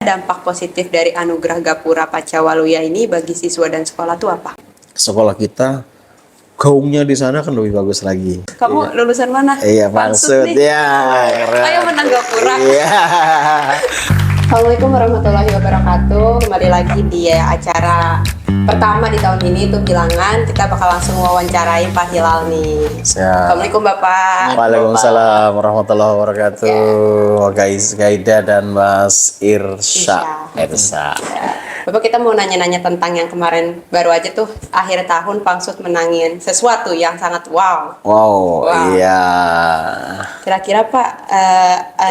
Dampak positif dari anugerah Gapura Pancawaluya ini bagi siswa dan sekolah tuh apa? Sekolah kita gaungnya di sana kan lebih bagus lagi. Kamu lulusan mana? Iya, Pansut maksud nih. ya. Keren. Ayo menang Gapura. Iya. Assalamualaikum warahmatullahi wabarakatuh. Kembali lagi di acara pertama di tahun ini tuh Bilangan. Kita bakal langsung wawancarain Pak Hilal nih. Siap. Assalamualaikum Bapak. Waalaikumsalam warahmatullahi wabarakatuh. Guys, Gaida dan Mas Irsa. Bapak, kita mau nanya-nanya tentang yang kemarin baru aja tuh akhir tahun Pansut menangin sesuatu yang sangat wow. Wow, iya. Kira-kira Pak,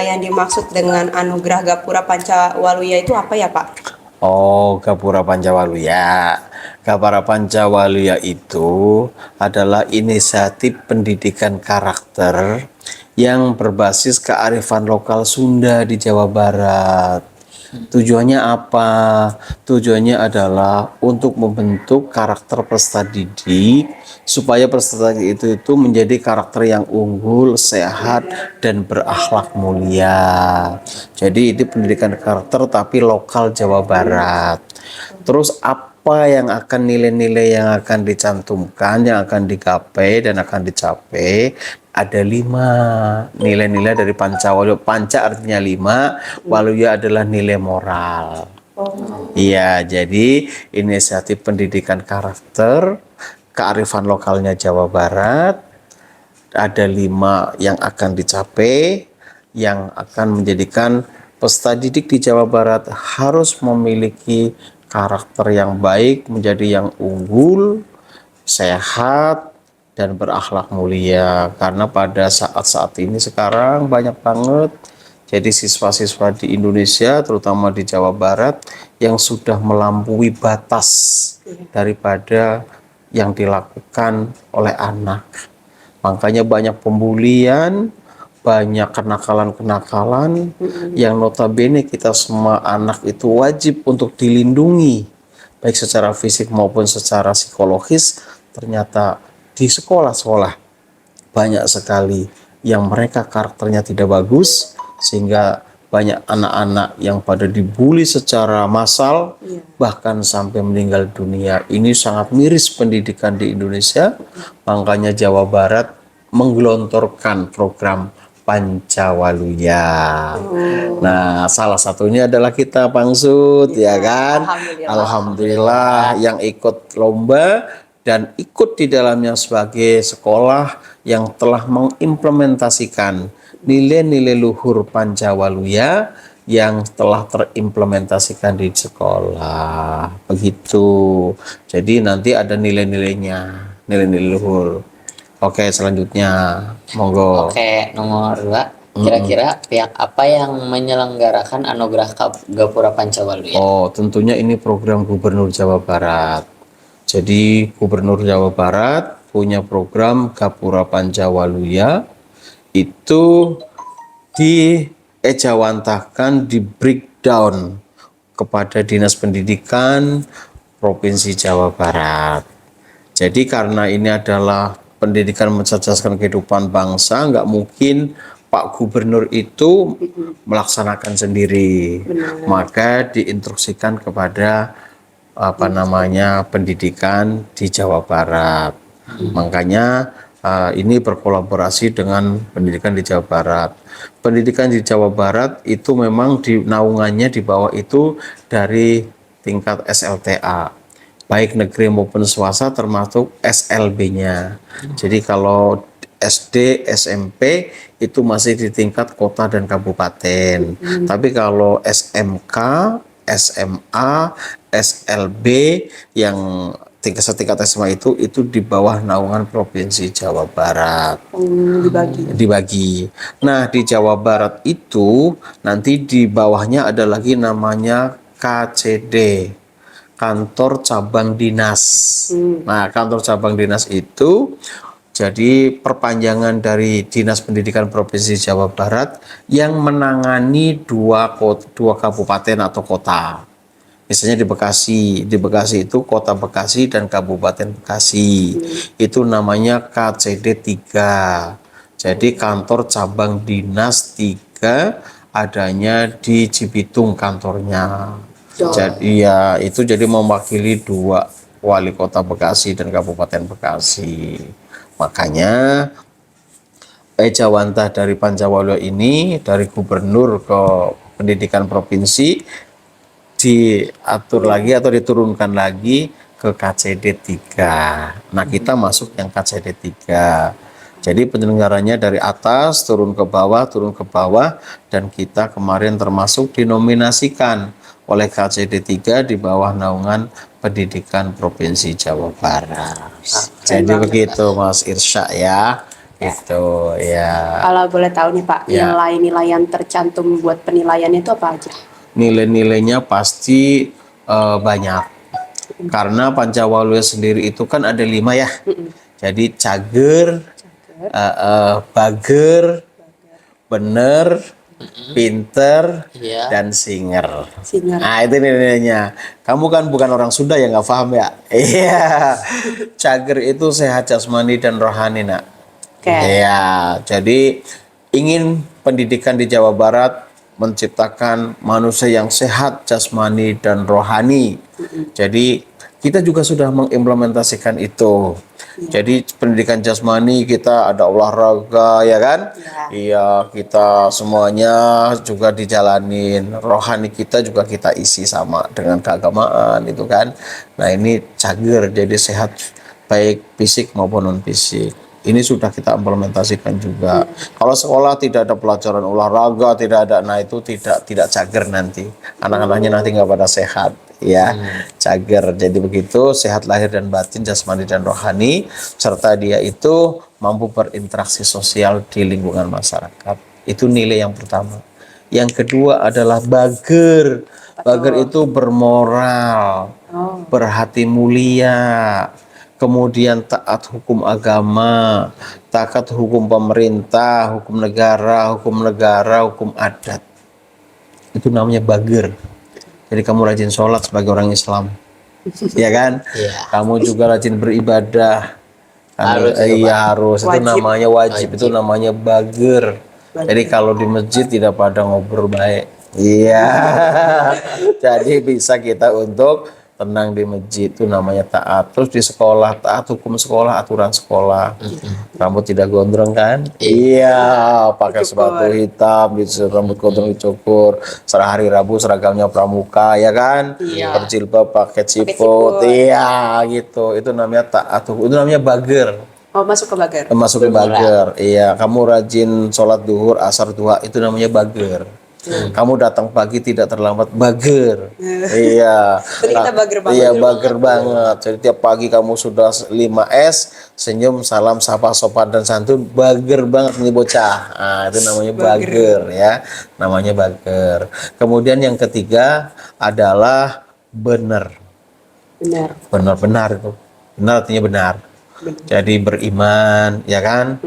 yang dimaksud dengan anugerah Gapura Pancawaluya itu apa ya Pak? Oh, Gapura Pancawaluya. Gapura Pancawaluya itu adalah inisiatif pendidikan karakter yang berbasis kearifan lokal Sunda di Jawa Barat. Tujuannya apa? Tujuannya adalah untuk membentuk karakter peserta didik supaya peserta didik itu menjadi karakter yang unggul, sehat, dan berakhlak mulia. Jadi ini pendidikan karakter tapi lokal Jawa Barat. Terus apa yang akan nilai-nilai yang akan dicantumkan, yang akan digapai dan akan dicapai? Ada 5 nilai-nilai dari Pancawaluya. Panca artinya 5, waluya adalah nilai moral. Iya, jadi inisiatif pendidikan karakter, kearifan lokalnya Jawa Barat, ada 5 yang akan dicapai, yang akan menjadikan peserta didik di Jawa Barat harus memiliki karakter yang baik, menjadi yang unggul, sehat, dan berakhlak mulia. Karena pada saat-saat ini sekarang banyak banget jadi siswa-siswa di Indonesia, terutama di Jawa Barat, yang sudah melampaui batas daripada yang dilakukan oleh anak. Makanya banyak pembulian, banyak kenakalan-kenakalan yang notabene kita semua anak itu wajib untuk dilindungi, baik secara fisik maupun secara psikologis. Ternyata di sekolah-sekolah banyak sekali yang mereka karakternya tidak bagus, sehingga banyak anak-anak yang pada dibully secara massal, bahkan sampai meninggal dunia. Ini sangat miris pendidikan di Indonesia. Makanya Jawa Barat menggelontorkan program Pancawaluya. Nah, salah satunya adalah kita Pansut, ya kan? Alhamdulillah yang ikut lomba dan ikut di dalamnya sebagai sekolah yang telah mengimplementasikan nilai-nilai luhur Pancawaluya yang telah terimplementasikan di sekolah. Begitu. Jadi nanti ada nilai-nilainya, nilai-nilai luhur. Oke, selanjutnya monggo. Oke, nomor 2. Kira-kira pihak apa yang menyelenggarakan anugerah Gapura Pancawaluya? Oh, tentunya ini program Gubernur Jawa Barat. Jadi Gubernur Jawa Barat punya program Gapura Pancawaluya, itu diejawantahkan, di breakdown kepada Dinas Pendidikan Provinsi Jawa Barat. Jadi karena ini adalah pendidikan mencerdaskan kehidupan bangsa, nggak mungkin Pak Gubernur itu melaksanakan sendiri. Maka diinstruksikan kepada pendidikan di Jawa Barat. Makanya ini berkolaborasi dengan pendidikan di Jawa Barat. Pendidikan di Jawa Barat itu memang naungannya di bawah itu dari tingkat SLTA, baik negeri maupun swasta, termasuk SLB-nya. Jadi kalau SD, SMP itu masih di tingkat kota dan kabupaten. Tapi kalau SMK, SMA, SLB yang setingkat SMA itu di bawah naungan Provinsi Jawa Barat. Dibagi. Nah, di Jawa Barat itu nanti di bawahnya ada lagi namanya KCD, Kantor Cabang Dinas. Nah, Kantor Cabang Dinas itu jadi perpanjangan dari Dinas Pendidikan Provinsi Jawa Barat yang menangani dua kabupaten atau kota. Misalnya di Bekasi itu Kota Bekasi dan Kabupaten Bekasi. Itu namanya KCD 3. Jadi Kantor Cabang Dinas 3 adanya di Cibitung kantornya. Oh. Jadi ya itu jadi mewakili dua wali kota Bekasi dan Kabupaten Bekasi. Makanya Ejawantah dari Pancawaluya ini dari gubernur ke pendidikan provinsi diatur lagi atau diturunkan lagi ke KCD 3. Nah, kita masuk yang KCD 3. Jadi penyelenggaranya dari atas turun ke bawah dan kita kemarin termasuk dinominasikan oleh KCD 3 di bawah naungan Pendidikan Provinsi Jawa Barat. Jadi begitu Mas Irsya ya. Itu ya. Kalau boleh tahu nih Pak, Ya. nilai-nilai yang tercantum buat penilaian itu apa aja? Nilai-nilainya pasti banyak karena Pancawaluya sendiri itu kan ada 5 ya. Jadi cager, bager, bener, pinter, Iya. dan singer. Singer. Nah itu nilainya. Kamu kan bukan orang Sunda ya, nggak paham ya? Iya. Cager itu sehat jasmani dan rohani nak. Oke. Iya. Jadi ingin pendidikan di Jawa Barat menciptakan manusia yang sehat jasmani dan rohani. Jadi kita juga sudah mengimplementasikan itu. Jadi pendidikan jasmani kita ada olahraga ya kan? Iya, kita semuanya juga dijalanin. Rohani kita juga kita isi sama dengan keagamaan itu kan. Nah, ini cager jadi sehat baik fisik maupun non fisik. Ini sudah kita implementasikan juga. Kalau sekolah tidak ada pelajaran olahraga, tidak ada, nah itu tidak cager nanti. Anak-anaknya nanti nggak pada sehat, ya. Cager. Jadi begitu, sehat lahir dan batin, jasmani dan rohani, serta dia itu mampu berinteraksi sosial di lingkungan masyarakat. Itu nilai yang pertama. Yang kedua adalah bager. Bager itu bermoral, berhati mulia, kemudian taat hukum agama, taat hukum pemerintah, hukum negara, hukum adat. Itu namanya bager. Jadi kamu rajin sholat sebagai orang Islam, ya kan? Iya. Kamu juga rajin beribadah. Harus, Iya harus. Itu Wajib. namanya wajib. Itu namanya bager. Jadi kalau di masjid tidak pada ngobrol baik. Iya. Jadi bisa kita untuk tenang di masjid, itu namanya taat. Terus di sekolah taat hukum sekolah, aturan sekolah. Rambut tidak gondrong kan? Iya, pakai sepatu hitam, rambut gondrong dicukur. Hari Rabu seragamnya pramuka ya kan? Iya. Berjilbab pakai siput. ciput. Iya, gitu. Itu namanya taat hukum. Itu namanya bager. Oh, masuk ke bager. Masuk ke bager. Iya, kamu rajin sholat duhur, asar, duha, itu namanya bager. Kamu datang pagi tidak terlambat, bager. Iya. Jadi kita bager banget. Iya, bager banget. Jadi tiap pagi kamu sudah 5S, senyum, salam, sapa, sopan dan santun, bager banget nih bocah. Nah, itu namanya bager ya. Namanya bager. Kemudian yang ketiga adalah benar. Benar. Benar-benar itu. Benar artinya benar. Jadi beriman, ya kan?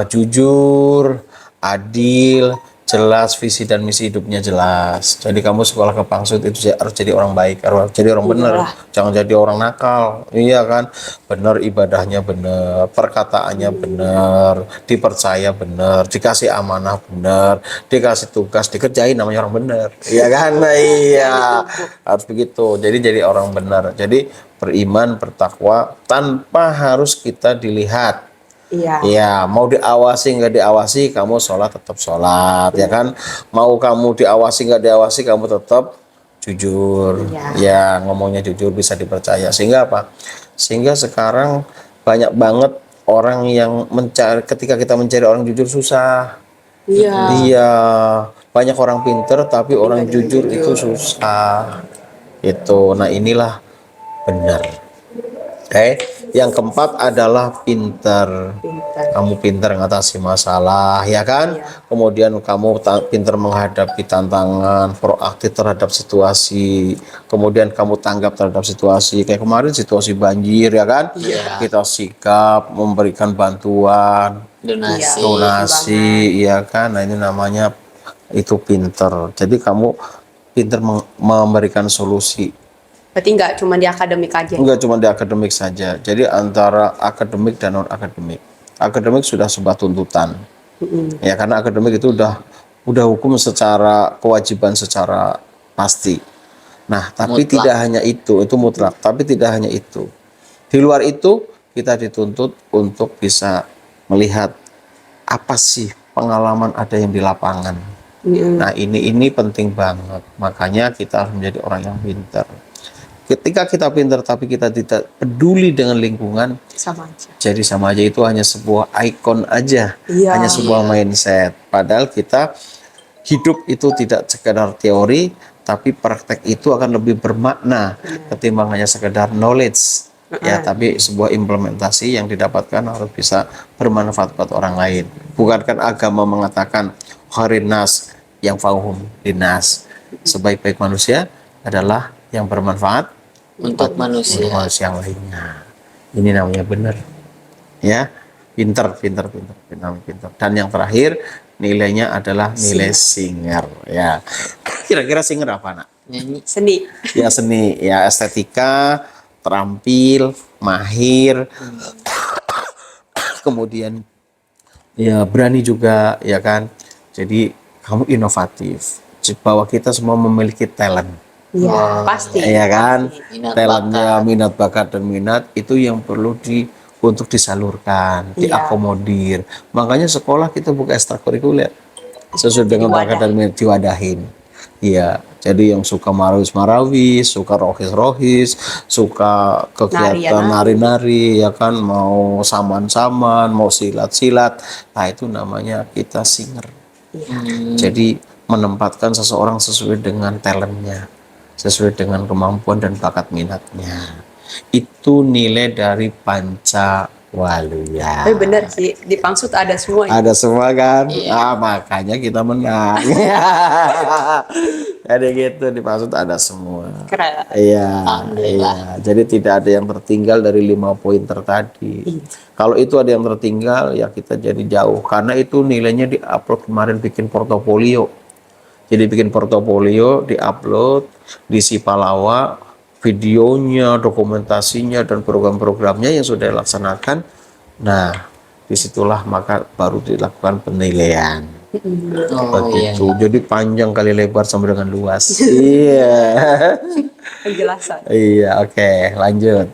Jujur, adil, jelas visi dan misi hidupnya jelas. Jadi kamu sekolah ke Pangsut itu harus jadi orang baik, harus jadi orang benar. Jangan jadi orang nakal. Iya kan? Benar ibadahnya benar, perkataannya benar, dipercaya benar, dikasih amanah benar, dikasih tugas dikerjain namanya orang benar. Iya kan? Nah, iya. Harus begitu. Jadi orang benar. Jadi beriman, bertakwa tanpa harus kita dilihat. Iya. Iya, mau diawasi nggak diawasi, kamu sholat tetap sholat, ya kan? Mau kamu diawasi nggak diawasi, kamu tetap jujur. Ya, ngomongnya jujur bisa dipercaya. Sehingga apa? Sehingga sekarang banyak banget orang yang mencari, ketika kita mencari orang jujur susah. Iya. Iya, banyak orang pinter tapi orang jujur itu susah. Itu, nah inilah benar. Oke, yang keempat adalah pintar. Kamu pintar mengatasi masalah, ya kan? Kemudian kamu pintar menghadapi tantangan, proaktif terhadap situasi. Kemudian kamu tanggap terhadap situasi. Kayak kemarin situasi banjir, ya kan? Kita sikap memberikan bantuan, donasi, ya kan? Nah ini namanya itu pintar. Jadi kamu pintar memberikan solusi. Berarti nggak cuma di akademik aja. Enggak cuma di akademik saja. Jadi antara akademik dan non akademik. Akademik sudah sebuah tuntutan. Ya karena akademik itu udah udah hukum secara kewajiban secara pasti. Nah, tapi Mutlak. tidak hanya itu mutlak, tapi tidak hanya itu. Di luar itu kita dituntut untuk bisa melihat apa sih pengalaman ada yang di lapangan. Nah, ini penting banget. Makanya kita harus menjadi orang yang pintar. Ketika kita pintar tapi kita tidak peduli dengan lingkungan, Sama aja. jadi sama aja itu hanya sebuah ikon aja, Iya. hanya sebuah mindset. Padahal kita hidup itu tidak sekedar teori, tapi praktek itu akan lebih bermakna ketimbang hanya sekedar knowledge. Ya, tapi sebuah implementasi yang didapatkan harus bisa bermanfaat buat orang lain. Bukankah agama mengatakan khairin nas yang fauhum dinas, sebaik-baik manusia adalah yang bermanfaat Untuk manusia. untuk manusia yang lainnya. Ini namanya benar. Ya, pinter. Dan yang terakhir nilainya adalah nilai singer. Ya, kira-kira singer apa, nak? Nyanyi. Seni. Ya seni, ya estetika, terampil, mahir, kemudian ya berani juga, ya kan. Jadi kamu inovatif. Bahwa kita semua memiliki talent. Iya, pasti. Ya kan, Minat talentnya, minat bakat dan minat itu yang perlu untuk disalurkan, diakomodir. Makanya sekolah kita buka ekstrakurikuler sesuai dengan bakat dan minat, diwadahin. Iya, jadi yang suka marawis, suka rohis, suka kegiatan nari-nari, ya kan, mau saman-saman, mau silat-silat, nah itu namanya kita singer. Jadi menempatkan seseorang sesuai dengan talentnya, sesuai dengan kemampuan dan bakat minatnya. Itu nilai dari Pancawaluya. Tapi benar sih, di Pangsut ada semua. Ada semua kan? Makanya kita menang. Ada gitu, di Pangsut ada semua. Keren. Iya. Jadi tidak ada yang tertinggal dari 5 poin tertadi. Kalau itu ada yang tertinggal, ya kita jadi jauh. Karena itu nilainya di-upload kemarin bikin portofolio. Jadi bikin portofolio, di-upload, diisi Palawa, videonya, dokumentasinya, dan program-programnya yang sudah dilaksanakan. Nah, disitulah maka baru dilakukan penilaian. Begitu. Jadi panjang kali lebar sama dengan luas. Iya. Penjelasan. Iya, oke, lanjut.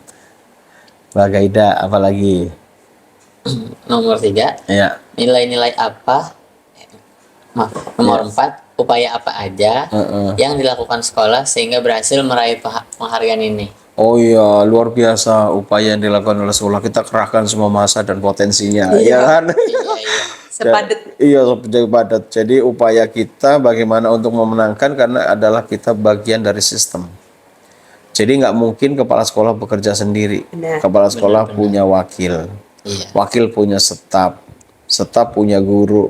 Mbak Gaida, apa lagi? Nomor 3. Ya. Nilai-nilai apa? Nomor 4. Upaya apa aja yang dilakukan sekolah sehingga berhasil meraih penghargaan ini? Oh iya, luar biasa upaya yang dilakukan oleh sekolah. Kita kerahkan semua masa dan potensinya, ya kan? Sepadet. Iya, sepadet. Jadi upaya kita bagaimana untuk memenangkan, karena adalah kita bagian dari sistem. Jadi nggak mungkin kepala sekolah bekerja sendiri. Kepala sekolah punya wakil, wakil punya staf, staf punya guru,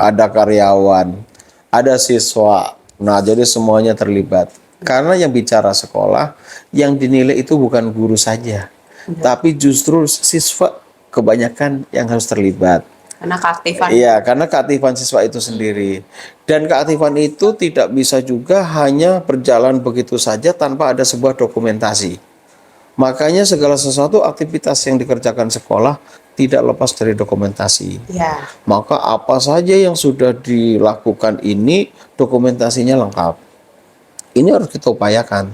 ada karyawan, ada siswa. Nah, jadi semuanya terlibat. Karena yang bicara sekolah, yang dinilai itu bukan guru saja, tapi justru siswa kebanyakan yang harus terlibat. Karena keaktifan. Iya, karena keaktifan siswa itu sendiri. Dan keaktifan itu tidak bisa juga hanya berjalan begitu saja tanpa ada sebuah dokumentasi. Makanya segala sesuatu aktivitas yang dikerjakan sekolah tidak lepas dari dokumentasi. Ya. Maka apa saja yang sudah dilakukan ini dokumentasinya lengkap. Ini harus kita upayakan.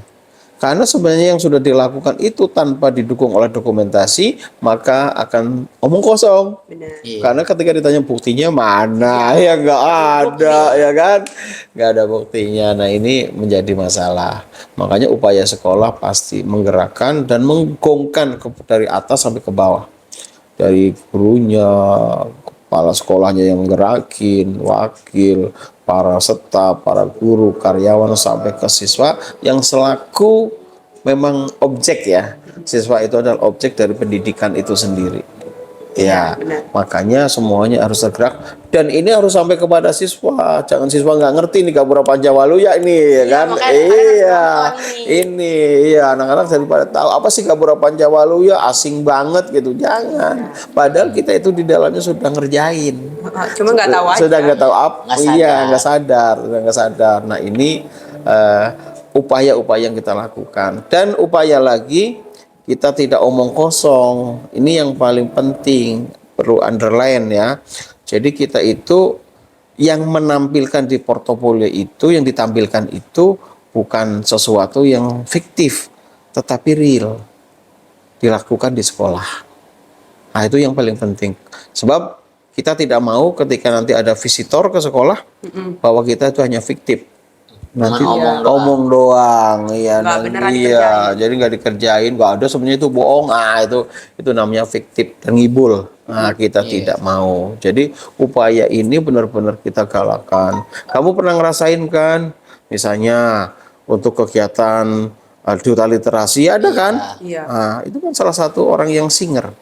Karena sebenarnya yang sudah dilakukan itu tanpa didukung oleh dokumentasi, maka akan omong kosong. Benar. Karena ketika ditanya buktinya mana, ya nggak ada, ya kan? Nggak ada buktinya. Nah, ini menjadi masalah. Makanya upaya sekolah pasti menggerakkan dan menggongkan dari atas sampai ke bawah. Dari gurunya, kepala sekolahnya yang gerakin, wakil, para staf, para guru, karyawan, sampai ke siswa yang selaku memang objek, ya. Siswa itu adalah objek dari pendidikan itu sendiri. Ya, makanya semuanya harus tergerak, dan ini harus sampai kepada siswa. Jangan siswa nggak ngerti nih Gapura Pancawaluya ini, ya kan? Iya, anak-anak daripada tahu apa sih Gapura Pancawaluya, asing banget gitu. Jangan. Padahal kita itu di dalamnya sudah ngerjain. Cuma nggak tahu aja. Sudah nggak tahu apa? Iya, nggak sadar. Nah, ini upaya-upaya yang kita lakukan, dan upaya lagi. Kita tidak omong kosong. Ini yang paling penting, perlu underline, ya. Jadi kita itu yang menampilkan di portofolio itu, yang ditampilkan itu bukan sesuatu yang fiktif, tetapi real, dilakukan di sekolah. Nah, itu yang paling penting. Sebab kita tidak mau ketika nanti ada visitor ke sekolah, bahwa kita itu hanya fiktif. Nanti omong doang, iya, Nggak beneran iya, jadi nggak dikerjain, nggak ada, sebenarnya itu bohong. Ah, itu namanya fiktif dan ngibul. Nah, kita tidak mau. Jadi upaya ini benar-benar kita galakan. Kamu pernah ngerasain kan, misalnya untuk kegiatan duta literasi ada kan? Iya. Nah, itu kan salah satu orang yang singer.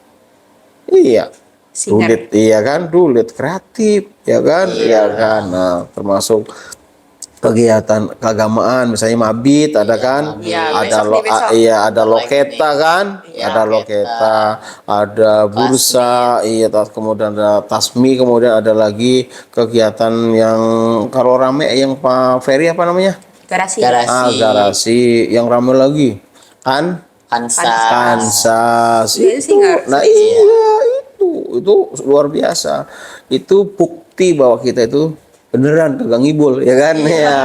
Iya. Singer. Dulit, iya kan, dulit kreatif, ya kan, iya kan. Nah, termasuk kegiatan keagamaan, misalnya mabit ada kan, Iya, ada besok. iya, ada loketa kan, ada loketa, ada bursa, iya, kemudian ada tasmi, kemudian ada lagi kegiatan yang kalau rame yang Pak Ferry apa namanya? Garasi. Garasi, yang rame lagi kan? Kansas. Iya, singer. Nah, iya, itu luar biasa. Itu bukti bahwa kita itu beneran kagak ngibul, ya kan? Ya,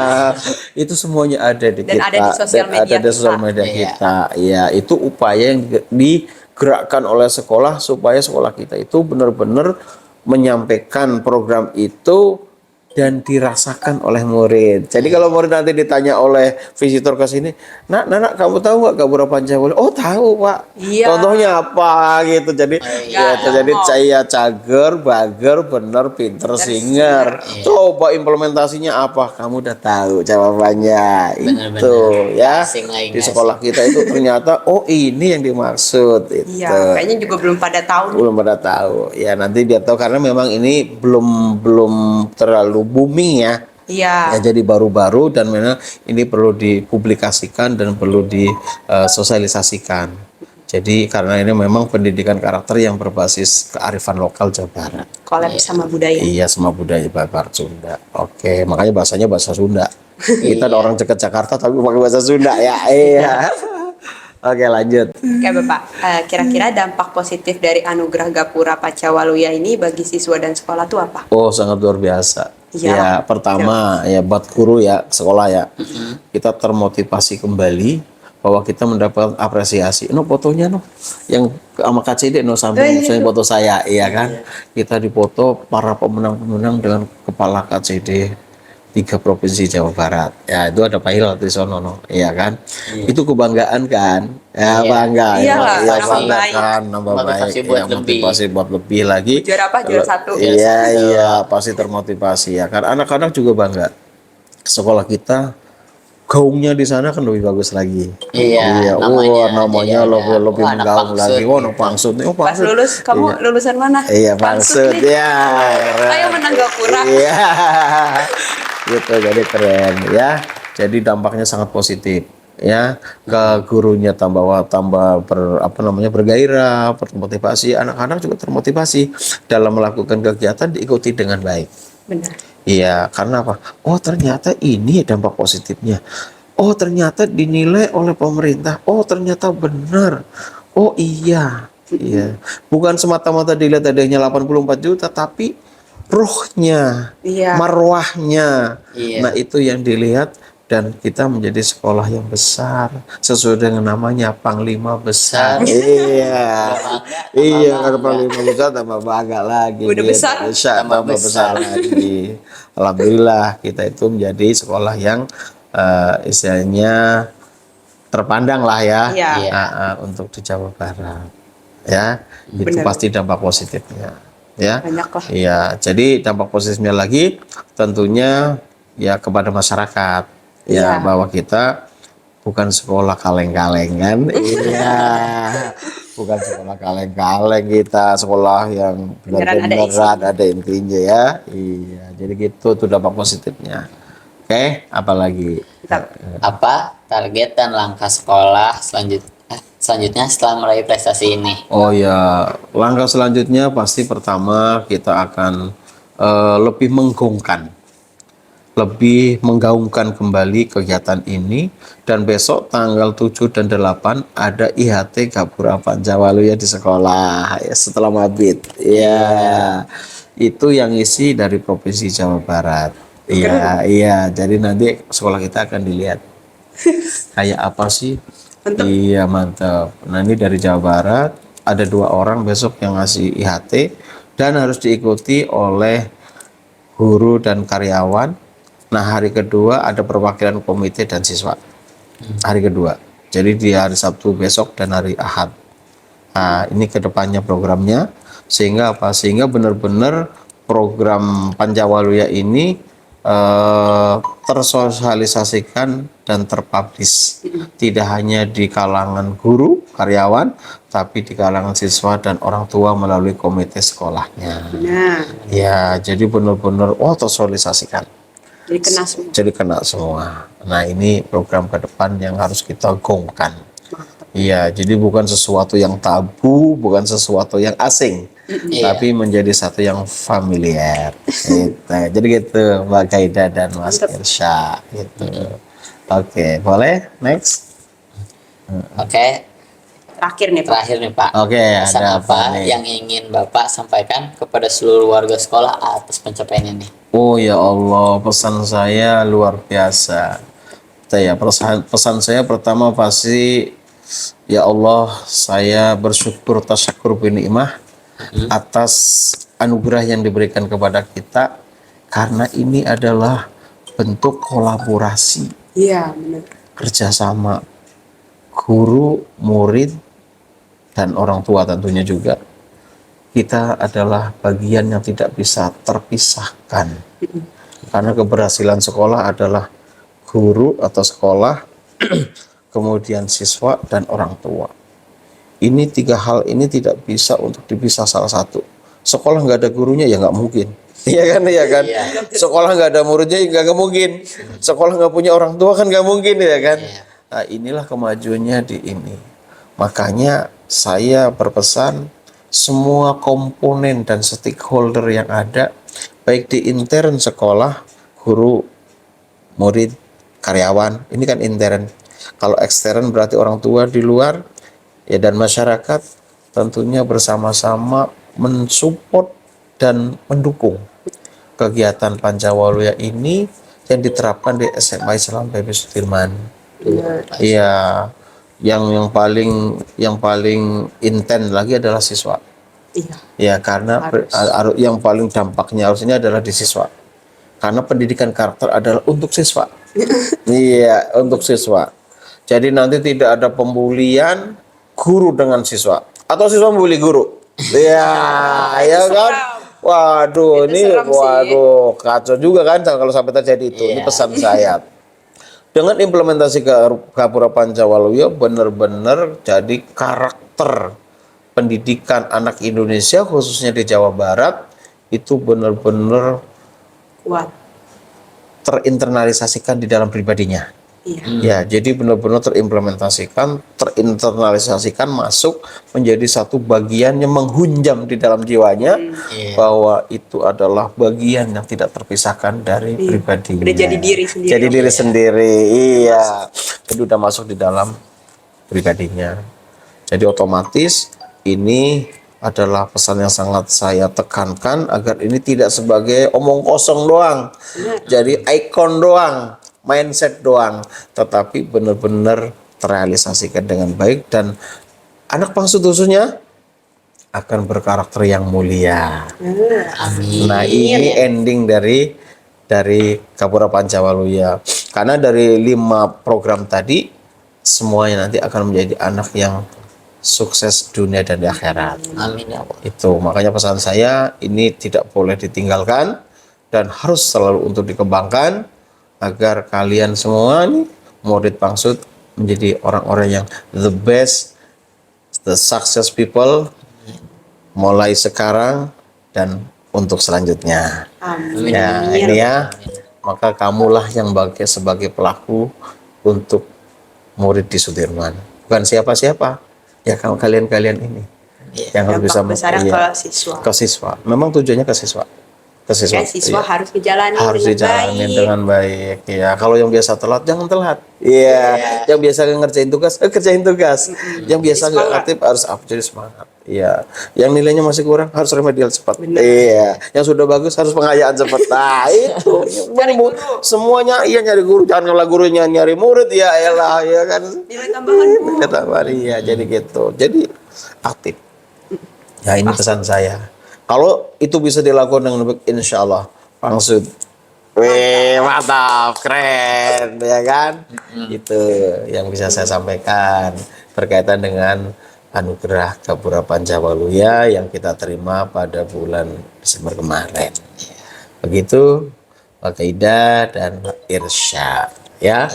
itu semuanya ada di Dan kita. ada di sosial media ada di sosial media kita. Ya, itu upaya yang digerakkan oleh sekolah supaya sekolah kita itu benar-benar menyampaikan program itu dan dirasakan oleh murid. Jadi kalau murid nanti ditanya oleh visitor ke sini, nak, kamu tahu nggak Gapura Pancawali? Oh, tahu, Pak. Iya. Contohnya apa gitu. Jadi jadi saya cager, bager, bener, pinter, singer. Coba implementasinya apa? Kamu udah tahu jawabannya. Itu ya. Di sekolah kita itu ternyata ini yang dimaksud itu. Iya, kayaknya juga belum pada tahu. Belum pada tahu. Ya, nanti dia tahu karena memang ini belum terlalu booming ya. Iya. Ya, jadi baru-baru dan memang ini perlu dipublikasikan dan perlu disosialisasikan. Jadi karena ini memang pendidikan karakter yang berbasis kearifan lokal Jawa Barat. Kolab sama budaya. Iya, sama budaya Barat Sunda. Oke, makanya bahasanya bahasa Sunda. Kita ada orang dekat Jakarta tapi pakai bahasa Sunda ya. Iya. Oke, lanjut. Oke, Bapak. Kira-kira dampak positif dari anugerah Gapura Pancawalya ini bagi siswa dan sekolah itu apa? Oh, sangat luar biasa. Iya. Ya, pertama ya buat guru ya, sekolah ya. Kita termotivasi kembali bahwa kita mendapat apresiasi. Fotonya yang sama KCD sampai misalnya foto saya, iya kan? Kita dipoto para pemenang-pemenang dengan kepala KCD 3 provinsi Jawa Barat. Ya, itu ada Pak Hilal di sono, iya kan? Itu kebanggaan kan? Ya, bangga. Iyalah, ya, nambah bangga baik. kan, nambah baik. Motivasi buat lebih lagi. Juara apa? Juara 1. Iya, pasti termotivasi ya. Karena anak-anak juga bangga. Sekolah kita gaungnya di sana kan lebih bagus lagi. Iya, namanya lebih menggaung lagi. Anak pangsut nih. Pas lulus, kamu lulusan mana? Iya, pangsut ya. Ayo menang Gapura. Iya. Gitu, jadi keren ya. Jadi dampaknya sangat positif ya, ke gurunya tambah bergairah, termotivasi, anak-anak juga termotivasi dalam melakukan kegiatan diikuti dengan baik. Benar. Iya, karena apa? Oh, ternyata ini dampak positifnya. Oh, ternyata dinilai oleh pemerintah. Oh, ternyata benar. Oh, iya. Iya. Bukan semata-mata dilihat adanya 84 juta, tapi rohnya, marwahnya. Nah, itu yang dilihat dan kita menjadi sekolah yang besar sesuai dengan namanya Panglima Besar. Iya. Iya, karena Panglima Besar tambah bangga lagi. Udah besar, tambah besar lagi. Alhamdulillah kita itu menjadi sekolah yang istilahnya terpandang lah ya. Untuk di Jawa Barat. Ya, itu pasti dampak positifnya. Ya, iya. Jadi dampak positifnya lagi tentunya ya kepada masyarakat ya, bahwa kita bukan sekolah kaleng-kaleng kan. Iya, bukan sekolah kaleng-kaleng, kita sekolah yang benar-benar ada intinya ya. Iya, jadi gitu tuh dampak positifnya. Oke, apalagi apa target dan langkah sekolah selanjutnya setelah meraih prestasi ini? Oh ya, langkah selanjutnya pasti pertama kita akan lebih menggaungkan kembali kegiatan ini, dan besok tanggal 7 dan 8 ada IHT Gapura Pancawalya di sekolah ya, setelah mabit. Ya. itu yang isi dari Provinsi Jawa Barat. Iya, iya. Jadi nanti sekolah kita akan dilihat kayak apa sih. Mantap. Iya, mantap. Nah, ini dari Jawa Barat. Ada 2 orang besok yang ngasih IHT dan harus diikuti oleh guru dan karyawan. Nah, hari kedua ada perwakilan komite dan siswa. Hari kedua. Jadi di hari Sabtu besok dan hari Ahad. Nah, ini kedepannya programnya. Sehingga apa? Sehingga benar-benar program Panjawaluya ini tersosialisasikan dan terpublish. Tidak hanya di kalangan guru, karyawan, tapi di kalangan siswa dan orang tua melalui komite sekolahnya. Nah, Ya, jadi benar-benar tersosialisasikan. jadi kena semua. Jadi kena semua. Nah, ini program ke depan yang harus kita gaungkan. Iya, jadi bukan sesuatu yang tabu, bukan sesuatu yang asing, Iya. tapi menjadi satu yang familiar. Gitu. Jadi gitu, Mbak Gaida dan Mas Irsya. Gitu. Oke, boleh next? Oke, Terakhir nih Pak. terakhir nih Pak. Oke, Pesan ada apa apa nih? yang ingin Bapak sampaikan kepada seluruh warga sekolah atas pencapaian ini? Oh ya Allah, pesan saya luar biasa. Ya, pesan saya pertama pasti, ya Allah, saya bersyukur tasyakur binikmah atas anugerah yang diberikan kepada kita, karena ini adalah bentuk kolaborasi, Iya, benar. kerjasama guru, murid, dan orang tua tentunya juga. Kita adalah bagian yang tidak bisa terpisahkan, karena keberhasilan sekolah adalah guru atau sekolah, kemudian siswa dan orang tua. Ini 3 hal ini tidak bisa untuk dipisah salah satu. Sekolah nggak ada gurunya ya nggak mungkin. Iya kan, iya kan. Iya. Sekolah nggak ada muridnya ya nggak mungkin. Sekolah nggak punya orang tua kan nggak mungkin, ya kan. Iya. Nah, inilah kemajuannya di ini. Makanya saya berpesan semua komponen dan stakeholder yang ada, baik di intern sekolah, guru, murid, karyawan, ini kan intern. Kalau ekstern berarti orang tua di luar, ya, dan masyarakat tentunya bersama-sama mensupport dan mendukung kegiatan Panjawaluya ini yang diterapkan di SMA Islam PB Sudirman. Iya, yang paling intens lagi adalah siswa. Iya. Ya, karena yang paling dampaknya harusnya adalah di siswa. Karena pendidikan karakter adalah untuk siswa. Iya, untuk siswa. Jadi nanti tidak ada pembulian guru dengan siswa atau siswa membuli guru. Iya, ya kan? Waduh, Itu ini seram sih. waduh, kacau juga kan kalau sampai terjadi itu. Ini Iya. pesan saya. Dengan implementasi ke Gapura Panjawaluya benar-benar jadi karakter pendidikan anak Indonesia khususnya di Jawa Barat itu benar-benar Kuat. terinternalisasikan di dalam pribadinya. Iya. Ya, jadi benar-benar terinternalisasikan masuk menjadi satu bagian yang menghunjam di dalam jiwanya Iya. bahwa itu adalah bagian yang tidak terpisahkan dari pribadinya. Udah jadi diri sendiri. Jadi diri sendiri, iya. Jadi udah masuk di dalam pribadinya. Jadi otomatis ini adalah pesan yang sangat saya tekankan agar ini tidak sebagai omong kosong doang, jadi ikon doang, mindset doang, tetapi benar-benar terrealisasikan dengan baik dan anak bangsa khususnya akan berkarakter yang mulia. Amin. Nah, ini ending dari Gapura Panjawaluya. Karena dari 5 program tadi semuanya nanti akan menjadi anak yang sukses dunia dan di akhirat. Amin ya Allah. Itu makanya pesan saya ini tidak boleh ditinggalkan dan harus selalu untuk dikembangkan agar kalian semua nih murid Pangsut menjadi orang-orang yang the best, the success people mulai sekarang dan untuk selanjutnya. Amin. Ya, ini ya. Maka kamulah yang sebagai pelaku untuk murid di Sudirman. Bukan siapa-siapa. Ya, kalian ini yang harus bisa besar iya, ke siswa. ke siswa. Memang tujuannya ke siswa. Ke siswa. Ya, siswa Iya. harus dijalani Harus dengan dijalanin baik. dengan baik. Ya, kalau yang biasa telat jangan telat. Iya, yang biasa ngerjain tugas, kerjain tugas. Yang biasa nggak Semangat. aktif harus up, jadi semangat. Iya, yang nilainya masih kurang harus remedial cepat. Iya, yang sudah bagus harus pengayaan cepat. Nah, itu Cari guru. semuanya iya nyari guru, jangan kalau gurunya nyari murid ya elah ya kan. Nilai tambahan Bu. Nilai tambahan iya, jadi gitu. Jadi aktif. Ya ini pesan saya. Kalau itu bisa dilakukan dengan baik, insya Allah langsung. Wih, mantap, keren, ya kan? Itu yang bisa saya sampaikan berkaitan dengan anugerah Gapura Pancawaluya yang kita terima pada bulan Desember kemarin. Begitu Pak Ida dan Pak Irsyad, ya.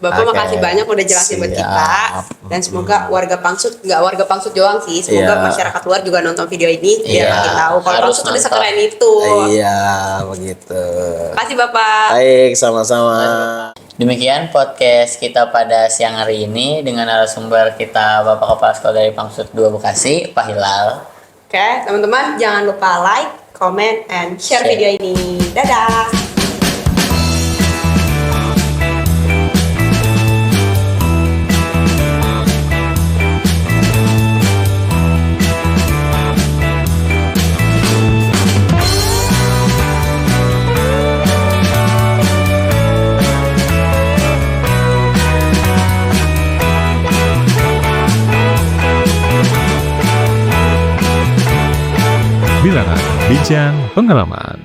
Bapak Oke. makasih banyak udah jelasin buat kita, Siap. dan semoga warga Pangsut, nggak warga Pangsut doang sih, semoga Iya. masyarakat luar juga nonton video ini biar Iya, makin tahu kalau harus Pangsut udah nonton. sekeren itu. Iya, begitu. Makasih Bapak. Baik, sama-sama. Demikian podcast kita pada siang hari ini dengan narasumber kita Bapak Kepala Sekolah dari Pangsut 2 Bekasi, Pak Hilal. Oke, teman-teman jangan lupa like, comment, and share Share. video ini. Dadah. Bilangan Bincang Pengalaman.